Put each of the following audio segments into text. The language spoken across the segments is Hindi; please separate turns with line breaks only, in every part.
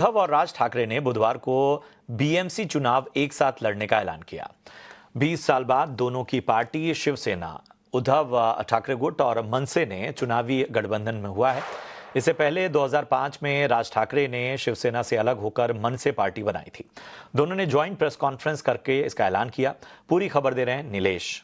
उद्धव और राज ठाकरे ने बुधवार को बीएमसी चुनाव एक साथ लड़ने का ऐलान किया। 20 साल बाद दोनों की पार्टी शिवसेना, उद्धव ठाकरे गुट और मनसे ने चुनावी गठबंधन में हुआ है। इससे पहले 2005 में राज ठाकरे ने शिवसेना से अलग होकर मनसे पार्टी बनाई थी। दोनों ने ज्वाइंट प्रेस कॉन्फ्रेंस करके इसका ऐलान किया। पूरी खबर दे रहे हैं नीलेश।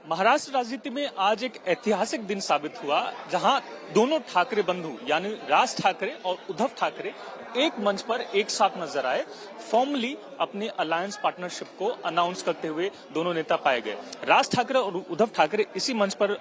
महाराष्ट्र राजनीति में आज एक ऐतिहासिक दिन साबित हुआ, जहां दोनों ठाकरे बंधु यानी राज ठाकरे और उद्धव ठाकरे एक मंच पर एक साथ नजर आए। फॉर्मली अपनी अलायंस पार्टनरशिप को अनाउंस करते हुए दोनों नेता पाए गए। राज ठाकरे और उद्धव ठाकरे इसी मंच पर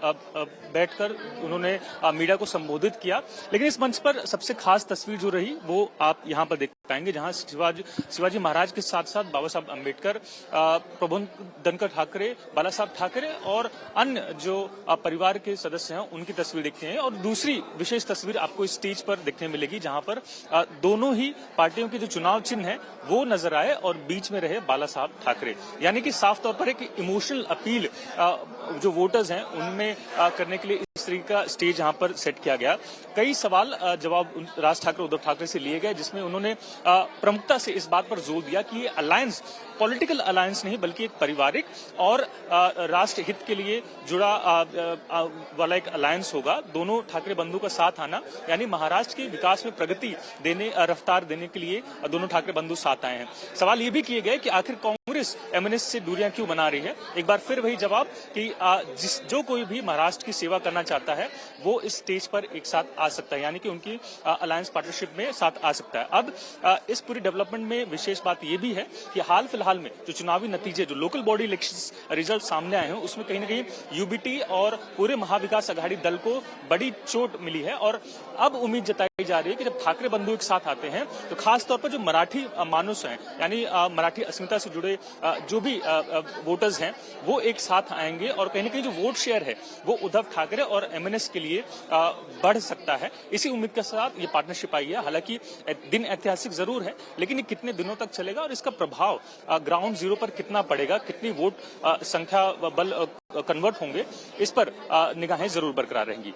बैठकर उन्होंने मीडिया को संबोधित किया। लेकिन इस मंच पर सबसे खास तस्वीर जो रही वो आप यहां पर देख पाएंगे, जहां शिवाजी महाराज के साथ साथ बाबा साहब अम्बेडकर, प्रबोध धनकर ठाकरे, बाला साहब ठाकरे और अन्य जो परिवार के सदस्य हैं उनकी तस्वीर देखते हैं। और दूसरी विशेष तस्वीर आपको इस स्टेज पर देखने मिलेगी, जहां पर दोनों ही पार्टियों के जो चुनाव चिन्ह है वो नजर आए और बीच में रहे बाला साहब ठाकरे। यानी कि साफ तौर पर एक इमोशनल अपील जो वोटर्स हैं उनमें करने के लिए इस तरीके का स्टेज यहां पर सेट किया गया। कई सवाल जवाब राज ठाकरे उद्धव ठाकरे से लिए गए, जिसमें उन्होंने प्रमुखता से इस बात पर जोर दिया कि ये अलायंस पॉलिटिकल अलायंस नहीं बल्कि एक पारिवारिक और राष्ट्र हित के लिए जुड़ा वाला एक अलायंस होगा। दोनों ठाकरे बंधु का साथ आना यानी महाराष्ट्र के विकास में प्रगति देने, रफ्तार देने के लिए दोनों ठाकरे बंधु साथ आए हैं। सवाल ये भी किए गए कि आखिर कांग्रेस एमएनएस से दूरियां क्यों बना रही है। एक बार फिर वही जवाब कि जो कोई भी महाराष्ट्र की सेवा करना चाहता है वो इस स्टेज पर एक साथ आ सकता है, यानी कि उनकी अलायंस पार्टनरशिप में साथ आ सकता है। अब इस पूरी डेवलपमेंट में विशेष बात यह भी है कि हाल फिलहाल में जो चुनावी नतीजे, जो लोकल बॉडी इलेक्शंस रिजल्ट सामने आए हैं, उसमें कहीं ना कहीं यूबीटी और पूरे महाविकास अघाड़ी दल को बड़ी चोट मिली है। और अब उम्मीद जताई जा रही है कि जब ठाकरे बंधु एक साथ आते हैं तो खासतौर पर जो मराठी मानुस हैं यानी मराठी अस्मिता से जुड़े जो भी वोटर्स हैं वो एक साथ आएंगे और कहीं ना कहीं जो वोट शेयर है वो उद्धव ठाकरे और एमएनएस के लिए बढ़ सकता है। इसी उम्मीद के साथ ये पार्टनरशिप आई है। हालांकि दिन ऐतिहासिक जरूर है, लेकिन ये कितने दिनों तक चलेगा और इसका प्रभाव ग्राउंड जीरो पर कितना पड़ेगा, कितनी वोट संख्या बल कन्वर्ट होंगे, इस पर निगाहें जरूर बरकरार रहेंगी।